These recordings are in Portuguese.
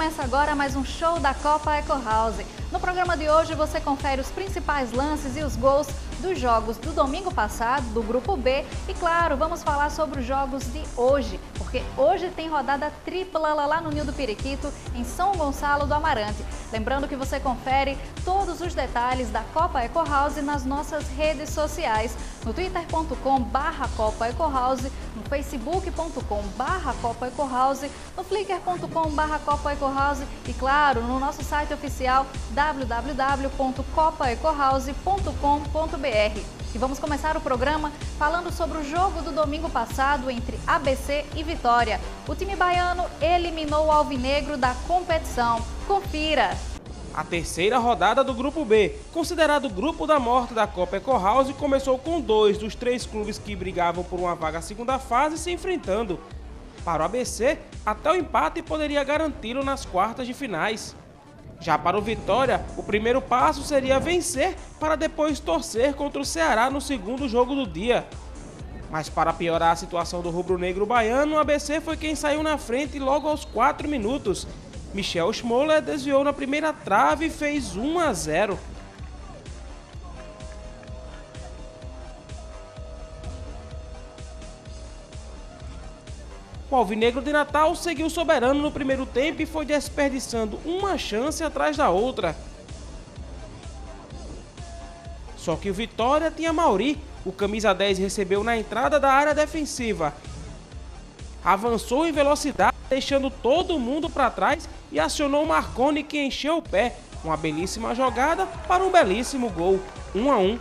Começa agora mais um show da Copa Eco House. No programa de hoje você confere os principais lances e os gols dos jogos do domingo passado, do Grupo B. E claro, vamos falar sobre os jogos de hoje, porque hoje tem rodada tripla lá no Ninho do Periquito, em São Gonçalo do Amarante. Lembrando que você confere todos os detalhes da Copa Eco House nas nossas redes sociais, no twitter.com/Copa Eco House, no facebook.com/Copa Eco House, no flickr.com/Copa Eco House e claro, no nosso site oficial www.copaecohouse.com.br. E vamos começar o programa falando sobre o jogo do domingo passado entre ABC e Vitória. O time baiano eliminou o Alvinegro da competição. Confira! A terceira rodada do Grupo B, considerado o grupo da morte da Copa Eco House, começou com 2 dos 3 clubes que brigavam por uma vaga à segunda fase se enfrentando. Para o ABC, até o empate poderia garanti-lo nas quartas de finais. Já para o Vitória, o primeiro passo seria vencer para depois torcer contra o Ceará no segundo jogo do dia. Mas para piorar a situação do rubro-negro baiano, o ABC foi quem saiu na frente logo aos 4 minutos. Michel Schmoller desviou na primeira trave e fez 1-0. O Alvinegro de Natal seguiu soberano no primeiro tempo e foi desperdiçando uma chance atrás da outra. Só que o Vitória tinha Mauri, o camisa 10 recebeu na entrada da área defensiva. Avançou em velocidade, deixando todo mundo para trás e acionou Marconi, que encheu o pé. Uma belíssima jogada para um belíssimo gol, 1-1.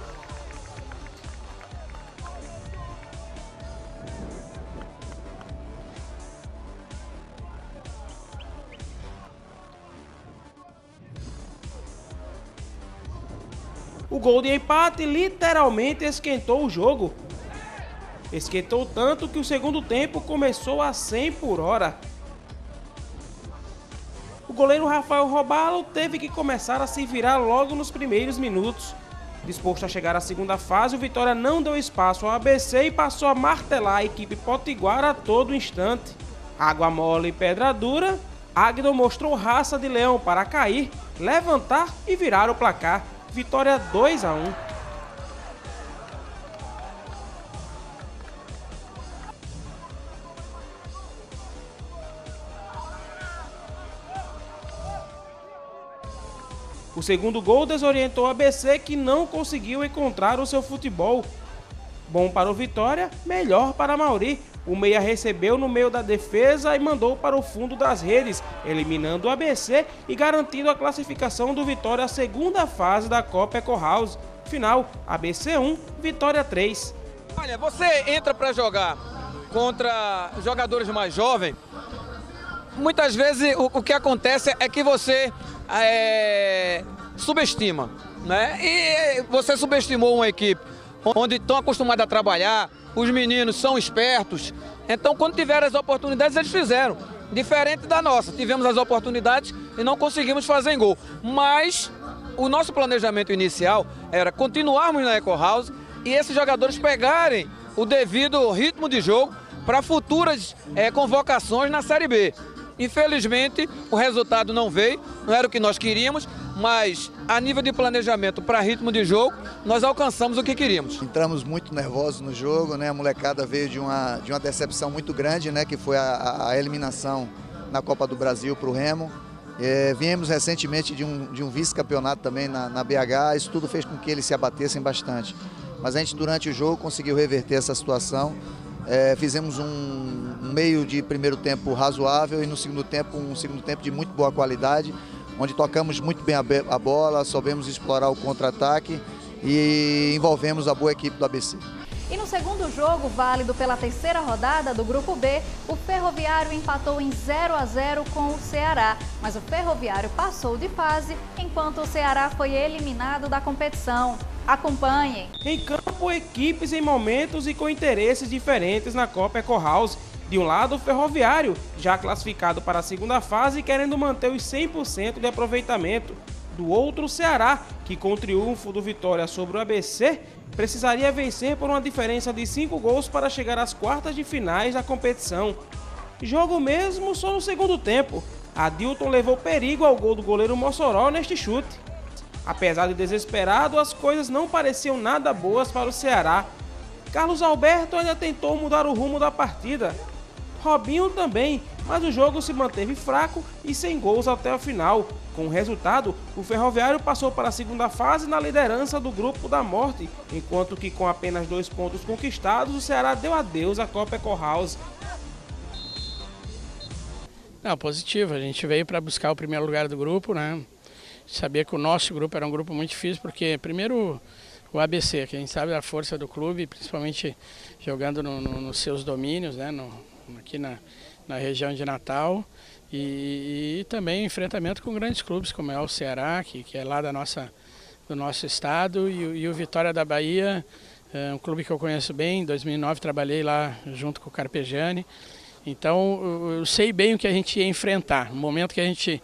O gol de empate literalmente esquentou o jogo. Esquentou tanto que o segundo tempo começou a 100 por hora. O goleiro Rafael Robalo teve que começar a se virar logo nos primeiros minutos. Disposto a chegar à segunda fase, o Vitória não deu espaço ao ABC e passou a martelar a equipe potiguara a todo instante. Água mole e pedra dura, Agno mostrou raça de leão para cair, levantar e virar o placar. Vitória 2-1. O segundo gol desorientou o ABC, que não conseguiu encontrar o seu futebol. Bom para o Vitória, melhor para Mauri. O meia recebeu no meio da defesa e mandou para o fundo das redes, eliminando o ABC e garantindo a classificação do Vitória à segunda fase da Copa Eco House. Final, ABC 1, Vitória 3. Olha, você entra para jogar contra jogadores mais jovens, muitas vezes o que acontece é que você subestima, né? E você subestimou uma equipe onde estão acostumados a trabalhar, os meninos são espertos, então quando tiveram as oportunidades eles fizeram, diferente da nossa, tivemos as oportunidades e não conseguimos fazer gol, mas o nosso planejamento inicial era continuarmos na Eco House e esses jogadores pegarem o devido ritmo de jogo para futuras convocações na Série B. Infelizmente, o resultado não veio, não era o que nós queríamos, mas a nível de planejamento para ritmo de jogo, nós alcançamos o que queríamos. Entramos muito nervosos no jogo, né? A molecada veio de uma decepção muito grande, né? Que foi a eliminação na Copa do Brasil para o Remo. Viemos recentemente de um vice-campeonato também na BH, isso tudo fez com que eles se abatessem bastante. Mas a gente, durante o jogo, conseguiu reverter essa situação. Fizemos um meio de primeiro tempo razoável e no segundo tempo, um segundo tempo de muito boa qualidade, onde tocamos muito bem a bola, soubemos explorar o contra-ataque e envolvemos a boa equipe do ABC. E no segundo jogo, válido pela terceira rodada do Grupo B, o Ferroviário empatou em 0-0 com o Ceará, mas o Ferroviário passou de fase, enquanto o Ceará foi eliminado da competição. Acompanhem! Em campo, equipes em momentos e com interesses diferentes na Copa Eco House. De um lado, o Ferroviário, já classificado para a segunda fase, querendo manter os 100% de aproveitamento. Do outro, o Ceará, que com o triunfo do Vitória sobre o ABC, precisaria vencer por uma diferença de 5 gols para chegar às quartas de finais da competição. Jogo mesmo só no segundo tempo. Adilton levou perigo ao gol do goleiro Mossoró neste chute. Apesar de desesperado, as coisas não pareciam nada boas para o Ceará. Carlos Alberto ainda tentou mudar o rumo da partida. Robinho também, mas o jogo se manteve fraco e sem gols até o final. Com o resultado, o Ferroviário passou para a segunda fase na liderança do Grupo da Morte, enquanto que com apenas 2 pontos conquistados, o Ceará deu adeus à Copa Ecohouse. Não, positivo, a gente veio para buscar o primeiro lugar do grupo, né? Sabia que o nosso grupo era um grupo muito difícil, porque primeiro o ABC, que a gente sabe da força do clube, principalmente jogando nos seus domínios, né? Aqui na região de Natal, e também enfrentamento com grandes clubes, como é o Ceará, que é lá do nosso estado, e o Vitória da Bahia, um clube que eu conheço bem. Em 2009 trabalhei lá junto com o Carpegiani. Então eu sei bem o que a gente ia enfrentar. No momento que a gente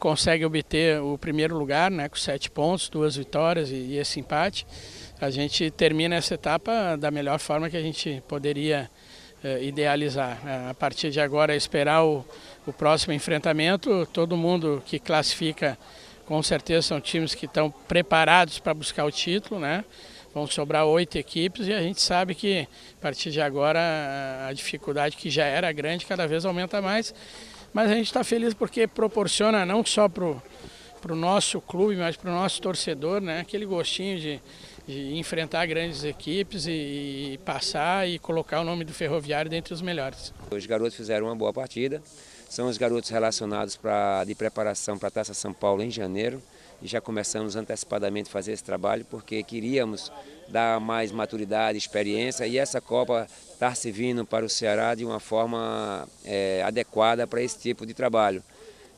consegue obter o primeiro lugar, né, com 7 pontos, 2 vitórias e esse empate, a gente termina essa etapa da melhor forma que a gente poderia idealizar. A partir de agora, esperar o próximo enfrentamento. Todo mundo que classifica, com certeza, são times que estão preparados para buscar o título, né? Vão sobrar 8 equipes e a gente sabe que a partir de agora a dificuldade, que já era grande, cada vez aumenta mais. Mas a gente está feliz porque proporciona não só para o nosso clube, mas para o nosso torcedor, né? Aquele gostinho de enfrentar grandes equipes e passar e colocar o nome do Ferroviário dentre os melhores. Os garotos fizeram uma boa partida, são os garotos relacionados de preparação para a Taça São Paulo em janeiro. E já começamos antecipadamente a fazer esse trabalho porque queríamos dar mais maturidade, experiência, e essa Copa está servindo para o Ceará de uma forma adequada para esse tipo de trabalho.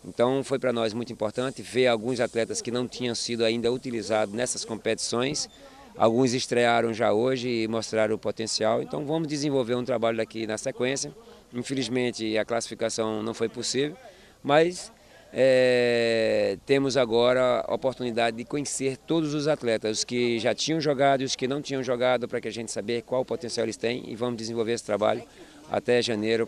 Então foi para nós muito importante ver alguns atletas que não tinham sido ainda utilizados nessas competições. Alguns estrearam já hoje e mostraram o potencial, então vamos desenvolver um trabalho daqui na sequência. Infelizmente a classificação não foi possível, mas temos agora a oportunidade de conhecer todos os atletas, os que já tinham jogado e os que não tinham jogado, para que a gente saber qual potencial eles têm, e vamos desenvolver esse trabalho até janeiro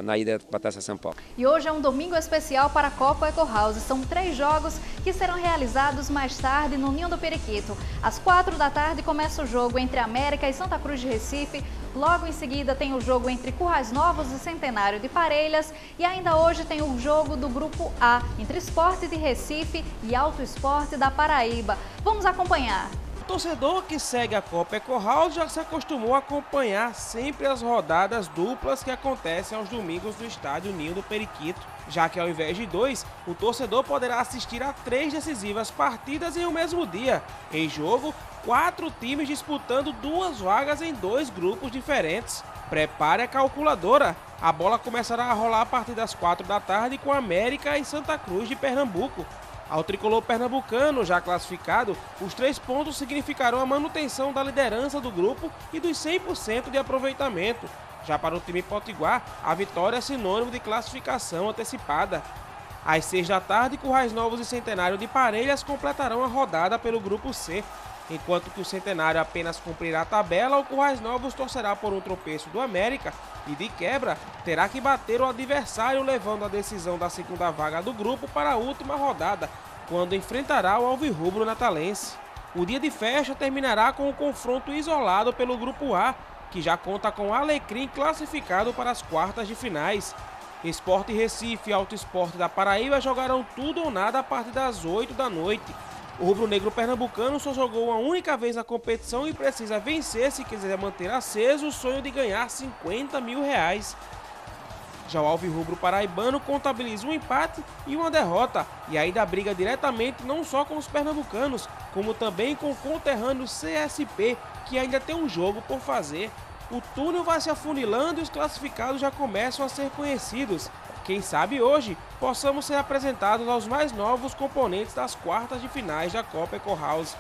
na ida para a Taça São Paulo. E hoje é um domingo especial para a Copa Ecohouse. São 3 jogos que serão realizados mais tarde no Ninho do Periquito. Às 4 da tarde começa o jogo entre América e Santa Cruz de Recife. Logo em seguida tem o jogo entre Currais Novos e Centenário de Parelhas. E ainda hoje tem o jogo do Grupo A, entre Sport de Recife e Alto Sport da Paraíba. Vamos acompanhar. O torcedor que segue a Copa Ecohouse já se acostumou a acompanhar sempre as rodadas duplas que acontecem aos domingos no estádio Ninho do Periquito, já que ao invés de 2, o torcedor poderá assistir a 3 decisivas partidas em um mesmo dia. Em jogo, 4 times disputando 2 vagas em 2 grupos diferentes. Prepare a calculadora, a bola começará a rolar a partir das 4 da tarde com América e Santa Cruz de Pernambuco. Ao tricolor pernambucano já classificado, os 3 pontos significarão a manutenção da liderança do grupo e dos 100% de aproveitamento. Já para o time potiguar, a vitória é sinônimo de classificação antecipada. Às 6 da tarde, Currais Novos e Centenário de Parelhas completarão a rodada pelo grupo C. Enquanto que o Centenário apenas cumprirá a tabela, o Currais Novos torcerá por um tropeço do América e, de quebra, terá que bater o adversário, levando a decisão da segunda vaga do grupo para a última rodada, quando enfrentará o alvirrubro natalense. O dia de festa terminará com o confronto isolado pelo grupo A, que já conta com Alecrim classificado para as quartas de finais. Sport Recife e Alto Sport da Paraíba jogarão tudo ou nada a partir das 8 da noite. O rubro-negro pernambucano só jogou uma única vez na competição e precisa vencer se quiser manter aceso o sonho de ganhar R$50 mil. Já o alvirrubro paraibano contabiliza um empate e uma derrota e ainda briga diretamente não só com os pernambucanos, como também com o conterrâneo CSP, que ainda tem um jogo por fazer. O túnel vai se afunilando e os classificados já começam a ser conhecidos. Quem sabe hoje possamos ser apresentados aos mais novos componentes das quartas de finais da Copa Ecohouse.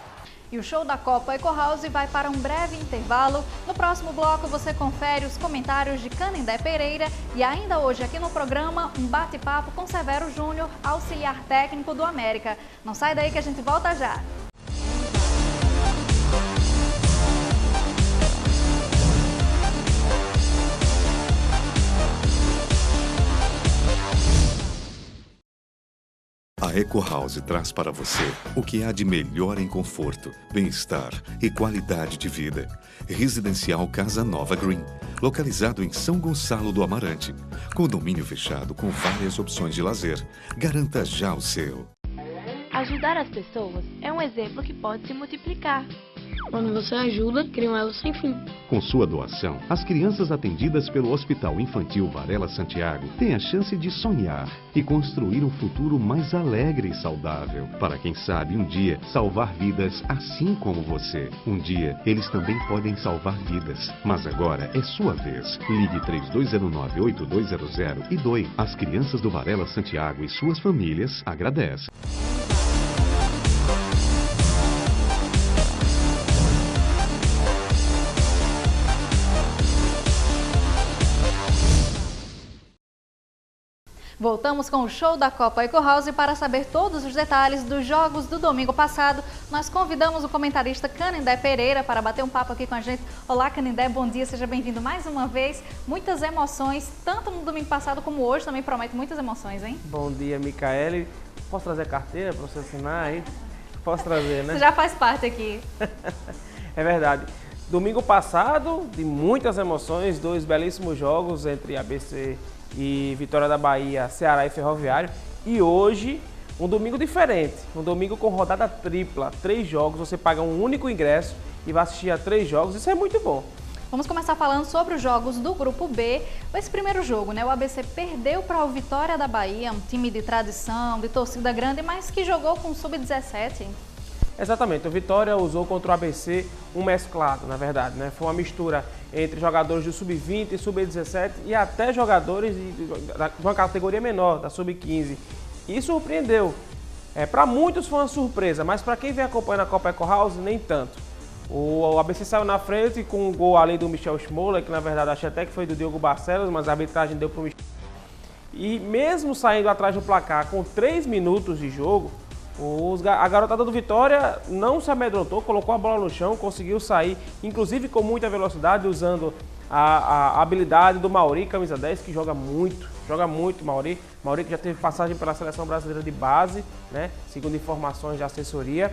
E o show da Copa Ecohouse vai para um breve intervalo. No próximo bloco você confere os comentários de Canindé Pereira e ainda hoje aqui no programa um bate-papo com Severo Júnior, auxiliar técnico do América. Não sai daí que a gente volta já. A Eco House traz para você o que há de melhor em conforto, bem-estar e qualidade de vida. Residencial Casa Nova Green, localizado em São Gonçalo do Amarante. Condomínio fechado com várias opções de lazer. Garanta já o seu. Ajudar as pessoas é um exemplo que pode se multiplicar. Quando você ajuda, cria um elo sem fim. Com sua doação, as crianças atendidas pelo Hospital Infantil Varela Santiago têm a chance de sonhar e construir um futuro mais alegre e saudável. Para quem sabe um dia salvar vidas assim como você. Um dia eles também podem salvar vidas. Mas agora é sua vez. Ligue 3209-8200 e doe. As crianças do Varela Santiago e suas famílias agradecem. Voltamos com o show da Copa Eco House e para saber todos os detalhes dos jogos do domingo passado, nós convidamos o comentarista Canindé Pereira para bater um papo aqui com a gente. Olá, Canindé, bom dia, seja bem-vindo mais uma vez. Muitas emoções, tanto no domingo passado como hoje, também promete muitas emoções, hein? Bom dia, Micaele. Posso trazer a carteira para você assinar aí? Posso trazer, né? Você já faz parte aqui. É verdade. Domingo passado, de muitas emoções, 2 belíssimos jogos entre ABC e Vitória da Bahia, Ceará e Ferroviário. E hoje, um domingo diferente, um domingo com rodada tripla, 3 jogos, você paga um único ingresso e vai assistir a 3 jogos, isso é muito bom. Vamos começar falando sobre os jogos do Grupo B. Esse primeiro jogo, né? O ABC perdeu para o Vitória da Bahia, um time de tradição, de torcida grande, mas que jogou com o Sub-17. Exatamente, o Vitória usou contra o ABC um mesclado, na verdade, né? Foi uma mistura entre jogadores do Sub-20, Sub-17 e até jogadores de uma categoria menor, da Sub-15. E surpreendeu. Para muitos foi uma surpresa, mas para quem vem acompanhando a Copa Eco House, nem tanto. O ABC saiu na frente com um gol ali do Michel Schmoller, que na verdade achei até que foi do Diogo Barcelos, mas a arbitragem deu para o Michel. E mesmo saindo atrás do placar com 3 minutos de jogo, a garotada do Vitória não se amedrontou, colocou a bola no chão, conseguiu sair, inclusive com muita velocidade, usando a habilidade do Mauri, camisa 10, que joga muito Mauri. Mauri que já teve passagem pela Seleção Brasileira de Base, né, segundo informações de assessoria,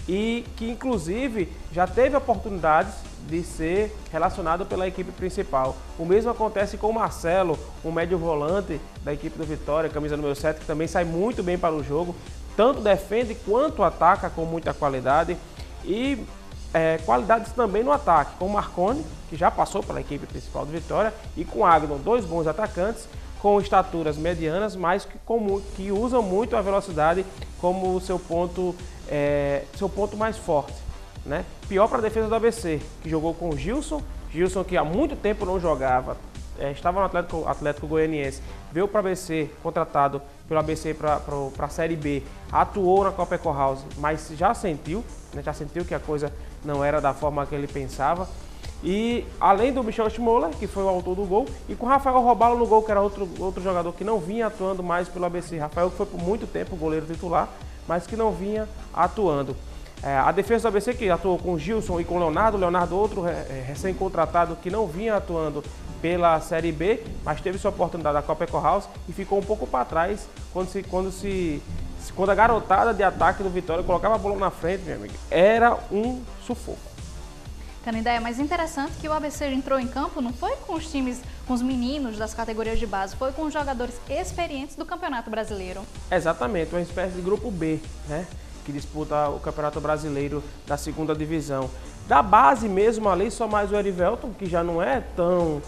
e que inclusive já teve oportunidades de ser relacionado pela equipe principal. O mesmo acontece com o Marcelo, um médio volante da equipe do Vitória, camisa número 7, que também sai muito bem para o jogo. Tanto defende quanto ataca com muita qualidade e qualidades também no ataque, com o Marconi, que já passou pela equipe principal do Vitória, e com o Agnon, 2 bons atacantes, com estaturas medianas, mas que usam muito a velocidade como seu ponto mais forte, né? Pior para a defesa do ABC, que jogou com o Gilson que há muito tempo não jogava, estava no Atlético Goianiense, veio para o ABC, contratado pelo ABC para a Série B, atuou na Copa Eco House, mas já sentiu que a coisa não era da forma que ele pensava. E além do Michel Schmoller, que foi o autor do gol, e com o Rafael Robalo no gol, que era outro jogador que não vinha atuando mais pelo ABC. Rafael que foi por muito tempo o goleiro titular, mas que não vinha atuando. A defesa do ABC, que atuou com o Gilson e com o Leonardo outro recém-contratado que não vinha atuando pela Série B, mas teve sua oportunidade na Copa Eco House e ficou um pouco para trás quando a garotada de ataque do Vitória colocava a bola na frente, meu amigo, era um sufoco. Canindé, mas interessante que o ABC entrou em campo não foi com os times, com os meninos das categorias de base, foi com os jogadores experientes do Campeonato Brasileiro. Exatamente, uma espécie de grupo B, né? Que disputa o Campeonato Brasileiro da 2ª Divisão. Da base mesmo ali, só mais o Erivelton, que já não é tão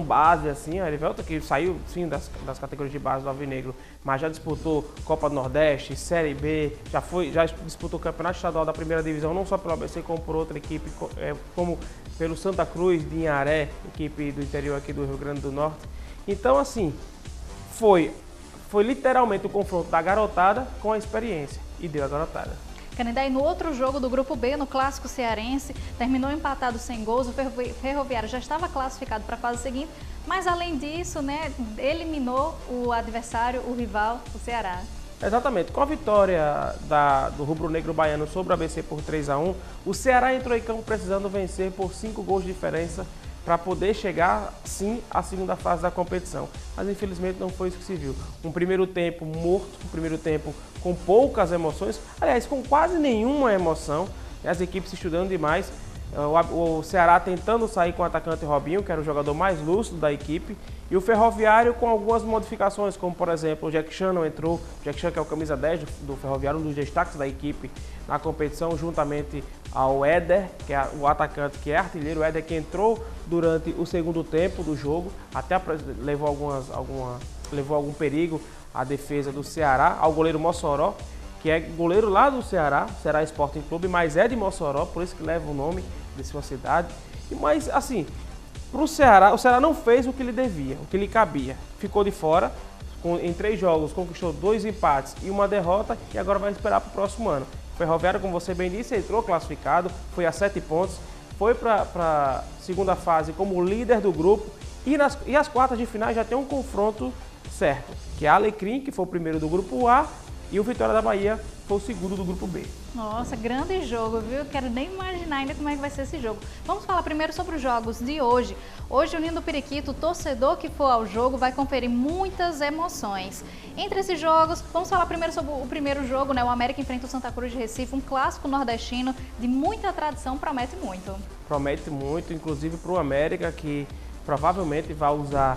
base assim, o Erivelton que saiu sim das categorias de base do Alvinegro, mas já disputou Copa do Nordeste, Série B, já disputou o Campeonato Estadual da 1ª Divisão, não só pelo ABC, como por outra equipe, como pelo Santa Cruz de Inharé, equipe do interior aqui do Rio Grande do Norte. Então assim, foi literalmente o confronto da garotada com a experiência, e deu a garotada. Canindé, no outro jogo do Grupo B, no Clássico Cearense, terminou empatado sem gols, o Ferroviário já estava classificado para a fase seguinte, mas além disso, né, eliminou o adversário, o rival, o Ceará. Exatamente, com a vitória do rubro-negro baiano sobre o ABC por 3-1, o Ceará entrou em campo precisando vencer por 5 gols de diferença para poder chegar, sim, à segunda fase da competição. Mas, infelizmente, não foi isso que se viu. Um primeiro tempo morto, um primeiro tempo com poucas emoções, aliás, com quase nenhuma emoção, as equipes se estudando demais. O Ceará tentando sair com o atacante Robinho, que era o jogador mais lúcido da equipe, e o Ferroviário com algumas modificações, como por exemplo o Jack Chan não entrou, o Jack Chan, que é o camisa 10 do Ferroviário, um dos destaques da equipe na competição, juntamente ao Éder, que é o atacante que é artilheiro, o Éder que entrou durante o segundo tempo do jogo, até levou algum perigo à defesa do Ceará, ao goleiro Mossoró, que é goleiro lá do Ceará, Ceará Sporting Clube, mas é de Mossoró, por isso que leva o nome de sua cidade. Mas assim, pro Ceará, o Ceará não fez o que lhe devia, o que lhe cabia. Ficou de fora, em 3 jogos conquistou 2 empates e 1 derrota e agora vai esperar para o próximo ano. O Ferroviário, como você bem disse, entrou classificado, foi a 7 pontos, foi para a segunda fase como líder do grupo e as quartas de final já tem um confronto certo, que é a Alecrim, que foi o primeiro do grupo A, e o Vitória da Bahia foi o segundo do grupo B. Nossa, grande jogo, viu? Quero nem imaginar ainda como é que vai ser esse jogo. Vamos falar primeiro sobre os jogos de hoje. Hoje, unindo o Periquito, o torcedor que for ao jogo vai conferir muitas emoções. Entre esses jogos, vamos falar primeiro sobre o primeiro jogo, né? O América enfrenta o Santa Cruz de Recife, um clássico nordestino de muita tradição, promete muito. Promete muito, inclusive para o América, que provavelmente vai usar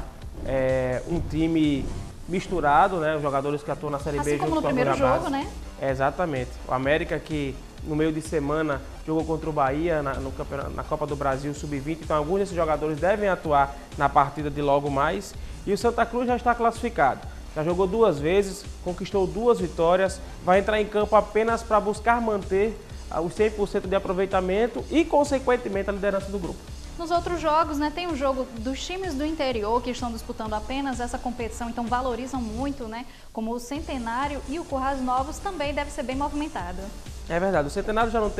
um time misturado, né? Os jogadores que atuam na Série B assim como no primeiro jogo, né? Exatamente. O América que no meio de semana jogou contra o Bahia na Copa do Brasil Sub-20, então alguns desses jogadores devem atuar na partida de logo mais. E o Santa Cruz já está classificado. Já jogou 2 vezes, conquistou 2 vitórias, vai entrar em campo apenas para buscar manter os 100% de aproveitamento e, consequentemente, a liderança do grupo. Nos outros jogos, né, tem o jogo dos times do interior que estão disputando apenas essa competição, então valorizam muito, né, como o Centenário e o Currais Novos também deve ser bem movimentado. É verdade, o Centenário já não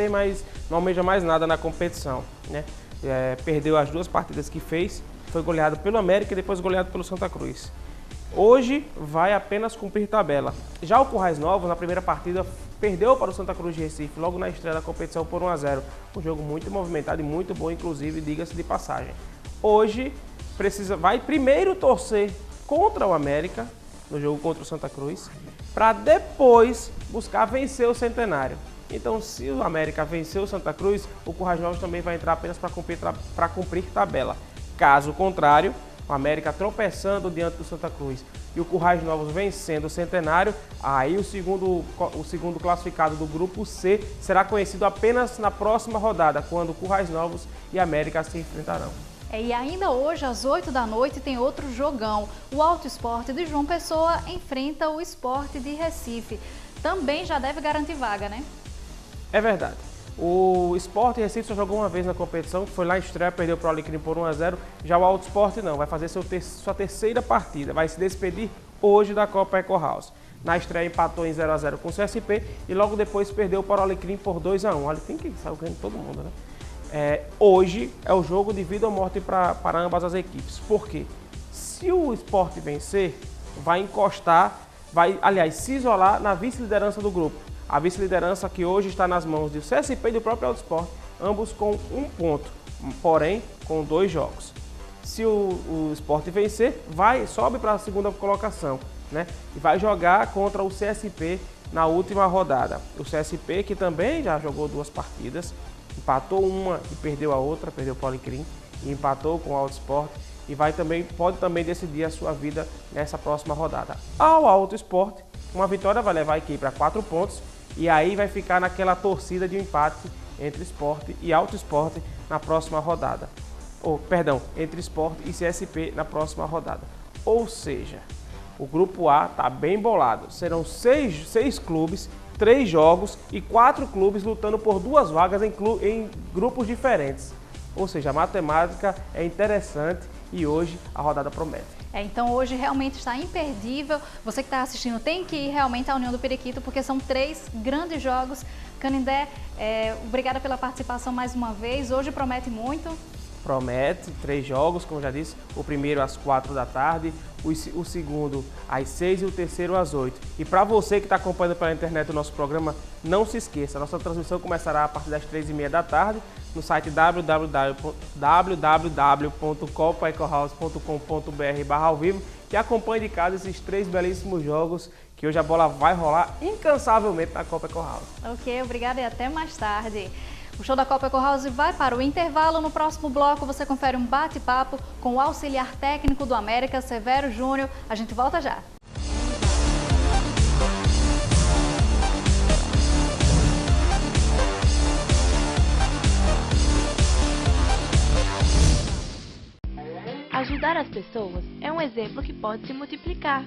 almeja mais nada na competição, né? Perdeu as 2 partidas que fez, foi goleado pelo América e depois goleado pelo Santa Cruz. Hoje vai apenas cumprir tabela. Já o Currais Novos, na primeira partida, perdeu para o Santa Cruz de Recife, logo na estreia da competição por 1-0. Um jogo muito movimentado e muito bom, inclusive, diga-se de passagem. Hoje vai primeiro torcer contra o América, no jogo contra o Santa Cruz, para depois buscar vencer o Centenário. Então, se o América vencer o Santa Cruz, o Currais Novos também vai entrar apenas para cumprir tabela. Caso contrário, o América tropeçando diante do Santa Cruz e o Currais Novos vencendo o Centenário, aí o segundo classificado do grupo C será conhecido apenas na próxima rodada, quando Currais Novos e América se enfrentarão. E ainda hoje, às 8 da noite, tem outro jogão. O Alto Esporte de João Pessoa enfrenta o Sport de Recife. Também já deve garantir vaga, né? É verdade. O Sport Recife só jogou uma vez na competição, que foi lá em estreia, perdeu para o Alecrim por 1-0. Já o Alto Esporte não, vai fazer sua terceira partida, vai se despedir hoje da Copa Eco House. Na estreia empatou em 0-0 com o CSP e logo depois perdeu para o Alecrim por 2-1. O Alecrim que saiu ganhando todo mundo, né? Hoje é o jogo de vida ou morte para ambas as equipes. Por quê? Se o Sport vencer, vai encostar, aliás, se isolar na vice-liderança do grupo. A vice-liderança que hoje está nas mãos do CSP e do próprio Alto Esporte, ambos com 1 ponto, porém com 2 jogos. Se o Sport vencer, sobe para a segunda colocação, né? E vai jogar contra o CSP na última rodada. O CSP, que também já jogou 2 partidas, empatou uma e perdeu a outra, perdeu para o Alecrim e empatou com o Alto Esporte e pode também decidir a sua vida nessa próxima rodada. Ao Alto Esporte, uma vitória vai levar a equipe a 4 pontos e aí vai ficar naquela torcida de um empate entre Sport e Alto Esporte na próxima rodada. Entre Sport e CSP na próxima rodada. Ou seja, o grupo A está bem bolado. Serão 6 clubes, 3 jogos e 4 clubes lutando por 2 vagas em grupos diferentes. Ou seja, a matemática é interessante e hoje a rodada promete. Então hoje realmente está imperdível. Você que está assistindo tem que ir realmente à União do Periquito, porque são 3 grandes jogos. Canindé, obrigada pela participação mais uma vez. Hoje promete muito. promete, 3 jogos, como já disse, o primeiro às 4 da tarde, o segundo às 6 e o terceiro às 8. E para você que está acompanhando pela internet o nosso programa, não se esqueça, a nossa transmissão começará a partir das 3h30 da tarde no site www.copaecohouse.com.br/ao vivo e acompanhe de casa esses 3 belíssimos jogos que hoje a bola vai rolar incansavelmente na Copa Eco House. Ok, obrigada e até mais tarde. O show da Copa Eco House vai para o intervalo. No próximo bloco você confere um bate-papo com o auxiliar técnico do América, Severo Júnior. A gente volta já. Ajudar as pessoas é um exemplo que pode se multiplicar.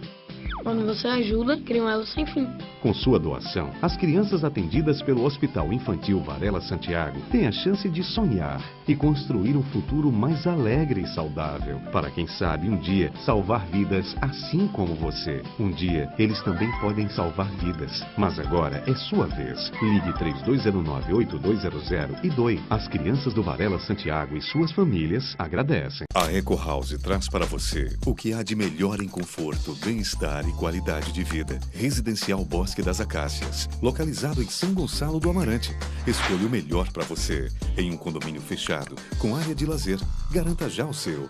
Quando você ajuda, cria um elo sem fim. Com sua doação, as crianças atendidas pelo Hospital Infantil Varela Santiago têm a chance de sonhar e construir um futuro mais alegre e saudável. Para quem sabe um dia salvar vidas assim como você. Um dia eles também podem salvar vidas. Mas agora é sua vez. Ligue 3209-8200 e doe. As crianças do Varela Santiago e suas famílias agradecem. A Eco House traz para você o que há de melhor em conforto, bem-estar e qualidade de vida. Residencial Bosque das Acácias, localizado em São Gonçalo do Amarante. Escolha o melhor para você em um condomínio fechado com área de lazer. Garanta já o seu.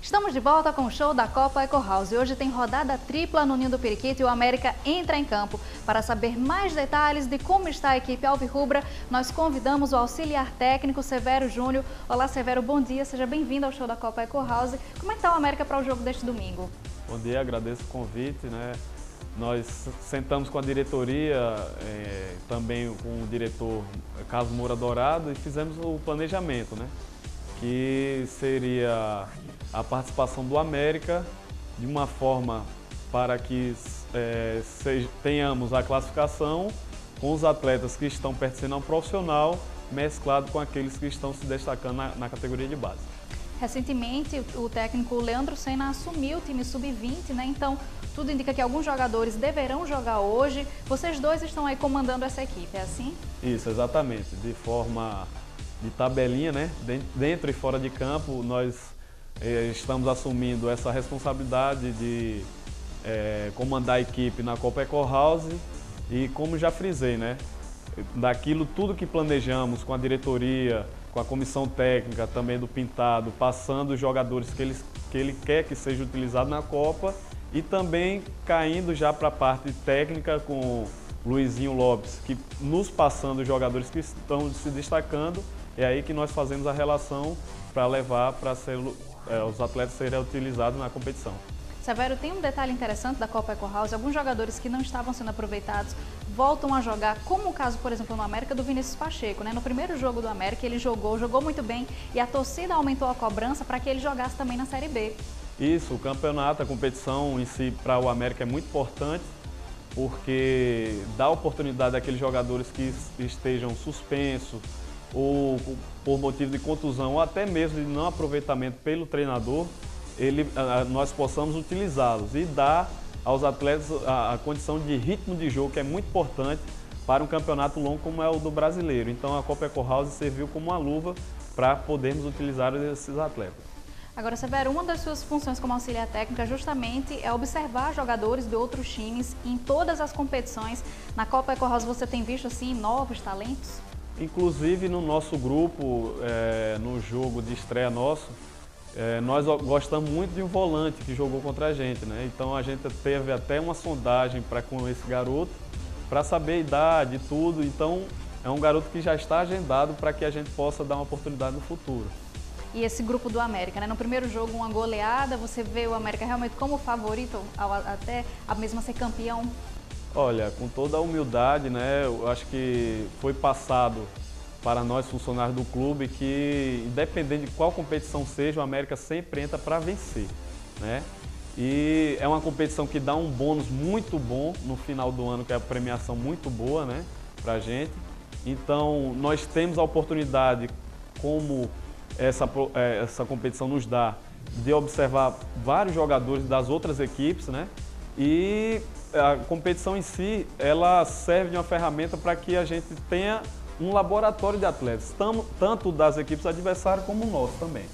Estamos de volta com o show da Copa Eco House. Hoje tem rodada tripla no Ninho do Periquito e o América entra em campo. Para saber mais detalhes de como está a equipe alvirrubra, nós convidamos o auxiliar técnico Severo Júnior. Olá, Severo, bom dia, seja bem-vindo ao show da Copa Eco House. Como é que está o América para o jogo deste domingo? Bom dia, agradeço o convite, né? Nós sentamos com a diretoria, também com o diretor Carlos Moura Dourado e fizemos o planejamento, né? Que seria a participação do América de uma forma para que tenhamos a classificação com os atletas que estão pertencendo a um profissional mesclado com aqueles que estão se destacando na categoria de base. Recentemente, o técnico Leandro Senna assumiu o time sub-20, né? Então, tudo indica que alguns jogadores deverão jogar hoje. Vocês dois estão aí comandando essa equipe, é assim? Isso, exatamente. De forma de tabelinha, né? Dentro e fora de campo, nós estamos assumindo essa responsabilidade de comandar a equipe na Copa Eco House e, como já frisei, né? Daquilo tudo que planejamos com a diretoria, com a comissão técnica também do Pintado, passando os jogadores que ele quer que seja utilizado na Copa e também caindo já para a parte técnica com Luizinho Lopes, que nos passando os jogadores que estão se destacando, é aí que nós fazemos a relação para levar para os atletas serem utilizados na competição. Severo, tem um detalhe interessante da Copa Eco House, alguns jogadores que não estavam sendo aproveitados voltam a jogar, como o caso, por exemplo, no América do Vinícius Pacheco, né? No primeiro jogo do América ele jogou muito bem e a torcida aumentou a cobrança para que ele jogasse também na Série B. Isso, o campeonato, a competição em si para o América é muito importante, porque dá oportunidade àqueles jogadores que estejam suspensos ou por motivo de contusão ou até mesmo de não aproveitamento pelo treinador, nós possamos utilizá-los e dar aos atletas a condição de ritmo de jogo, que é muito importante para um campeonato longo como é o do brasileiro. Então a Copa Eco House serviu como uma luva para podermos utilizar esses atletas. Agora, Severo, uma das suas funções como auxiliar técnica justamente é observar jogadores de outros times em todas as competições. Na Copa Eco House você tem visto assim novos talentos? Inclusive no nosso grupo, no jogo de estreia nosso, nós gostamos muito de um volante que jogou contra a gente, né? Então a gente teve até uma sondagem com esse garoto para saber a idade e tudo. Então é um garoto que já está agendado para que a gente possa dar uma oportunidade no futuro. E esse grupo do América, né? No primeiro jogo uma goleada, você vê o América realmente como favorito até a mesma ser campeão? Olha, com toda a humildade, né? Eu acho que foi passado para nós funcionários do clube que, independente de qual competição seja, o América sempre entra para vencer, né? E é uma competição que dá um bônus muito bom no final do ano, que é a premiação muito boa, né, para a gente. Então, nós temos a oportunidade, como essa competição nos dá, de observar vários jogadores das outras equipes, né? E a competição em si, ela serve de uma ferramenta para que a gente tenha um laboratório de atletas, tanto das equipes adversárias como o nosso também.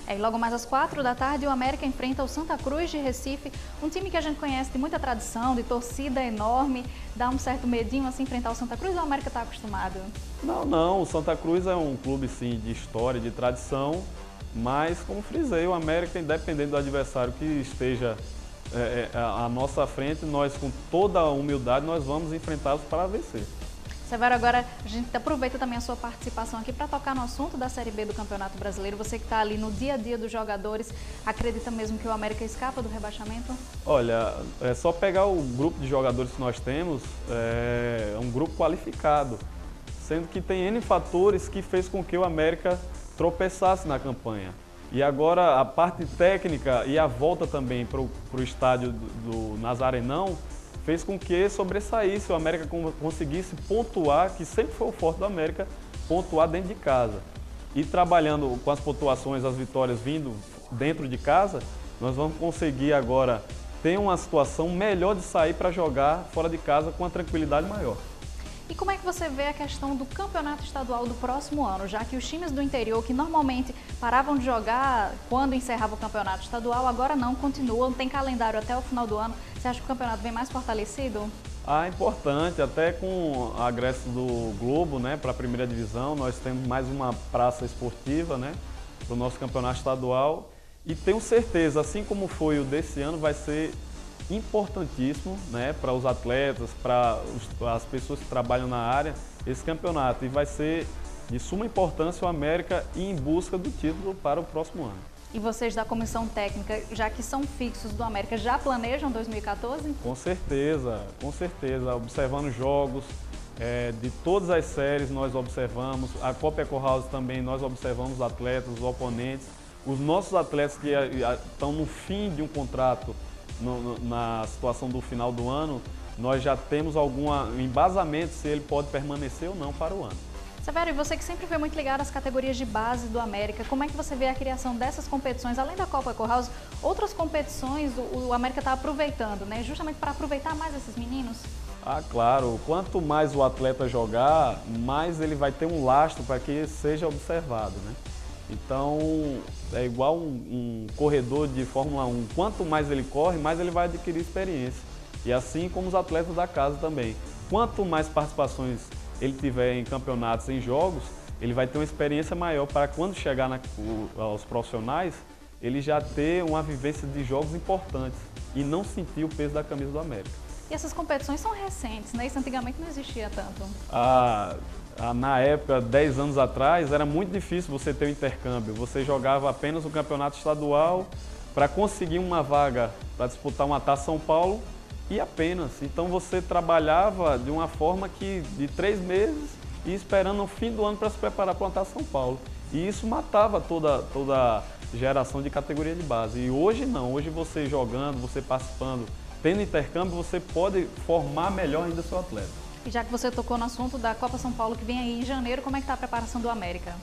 E logo mais às 4 da tarde, o América enfrenta o Santa Cruz de Recife, um time que a gente conhece de muita tradição, de torcida enorme. Dá um certo medinho assim enfrentar o Santa Cruz ou o América está acostumado? Não, o Santa Cruz é um clube sim de história, de tradição, mas como frisei, o América, independente do adversário que esteja à nossa frente, nós com toda a humildade nós vamos enfrentá-los para vencer. Severo, agora a gente aproveita também a sua participação aqui para tocar no assunto da Série B do Campeonato Brasileiro. Você que está ali no dia a dia dos jogadores, acredita mesmo que o América escapa do rebaixamento? Olha, é só pegar o grupo de jogadores que nós temos, é um grupo qualificado, sendo que tem N fatores que fez com que o América tropeçasse na campanha. E agora a parte técnica e a volta também para o estádio do Nazarenão fez com que sobressaísse, o América conseguisse pontuar, que sempre foi o forte do América, pontuar dentro de casa. E trabalhando com as pontuações, as vitórias vindo dentro de casa, nós vamos conseguir agora ter uma situação melhor de sair para jogar fora de casa com uma tranquilidade maior. E como é que você vê a questão do campeonato estadual do próximo ano, já que os times do interior, que normalmente paravam de jogar quando encerrava o campeonato estadual, agora não, continuam, tem calendário até o final do ano. Você acha que o campeonato vem mais fortalecido? É importante, até com a agresso do Globo, né, para a primeira divisão, nós temos mais uma praça esportiva, né, para o nosso campeonato estadual. E tenho certeza, assim como foi o desse ano, vai ser importantíssimo, né, para os atletas, para as pessoas que trabalham na área, esse campeonato. E vai ser de suma importância o América ir em busca do título para o próximo ano. E vocês da comissão técnica, já que são fixos do América, já planejam 2014? Com certeza, observando jogos de todas as séries nós observamos, a Copa Eco House também nós observamos os atletas, os oponentes, os nossos atletas que estão no fim de um contrato, na situação do final do ano, nós já temos algum embasamento se ele pode permanecer ou não para o ano. Severo, e você que sempre foi muito ligado às categorias de base do América, como é que você vê a criação dessas competições, além da Copa Eco House, outras competições o América está aproveitando, né? Justamente para aproveitar mais esses meninos? Claro, quanto mais o atleta jogar, mais ele vai ter um lastro para que seja observado, né? Então, é igual um corredor de Fórmula 1. Quanto mais ele corre, mais ele vai adquirir experiência. E assim como os atletas da casa também. Quanto mais participações ele tiver em campeonatos, em jogos, ele vai ter uma experiência maior para quando chegar aos profissionais, ele já ter uma vivência de jogos importantes e não sentir o peso da camisa do América. E essas competições são recentes, né? Isso antigamente não existia tanto. Na época, 10 anos atrás, era muito difícil você ter um intercâmbio. Você jogava apenas o campeonato estadual para conseguir uma vaga para disputar uma Taça São Paulo e apenas. Então você trabalhava de uma forma que de 3 meses e esperando o fim do ano para se preparar para uma Taça São Paulo. E isso matava toda a geração de categoria de base. E hoje não, hoje você jogando, você participando, tendo intercâmbio, você pode formar melhor ainda seu atleta. E já que você tocou no assunto da Copa São Paulo, que vem aí em janeiro, como é que está a preparação do América?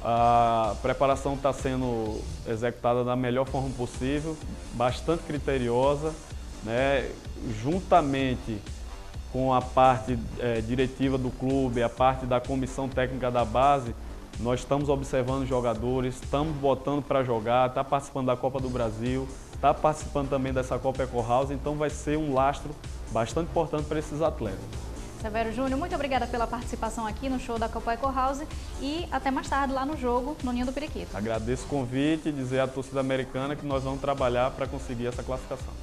A preparação está sendo executada da melhor forma possível, bastante criteriosa, né? Juntamente com a parte diretiva do clube, a parte da comissão técnica da base, nós estamos observando os jogadores, estamos botando para jogar, está participando da Copa do Brasil, está participando também dessa Copa Eco House, então vai ser um lastro bastante importante para esses atletas. Severo Júnior, muito obrigada pela participação aqui no show da Copa Eco House e até mais tarde lá no jogo, no Ninho do Periquito. Agradeço o convite e dizer à torcida americana que nós vamos trabalhar para conseguir essa classificação.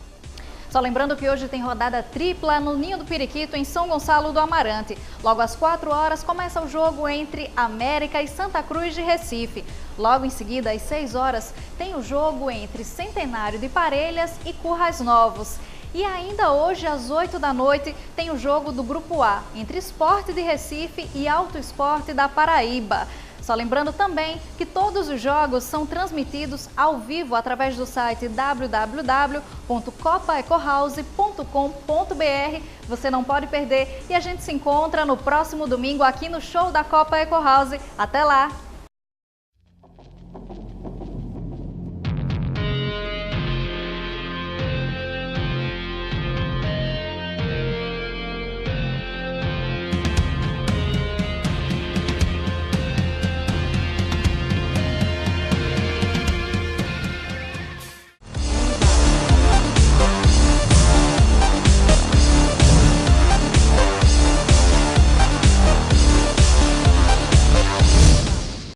Só lembrando que hoje tem rodada tripla no Ninho do Periquito, em São Gonçalo do Amarante. Logo às 4 horas começa o jogo entre América e Santa Cruz de Recife. Logo em seguida, às 6 horas, tem o jogo entre Centenário de Parelhas e Currais Novos. E ainda hoje, às 8 da noite, tem o jogo do Grupo A, entre Sport de Recife e Auto Esporte da Paraíba. Só lembrando também que todos os jogos são transmitidos ao vivo através do site www.copaecohouse.com.br. Você não pode perder e a gente se encontra no próximo domingo aqui no show da Copa Eco House. Até lá!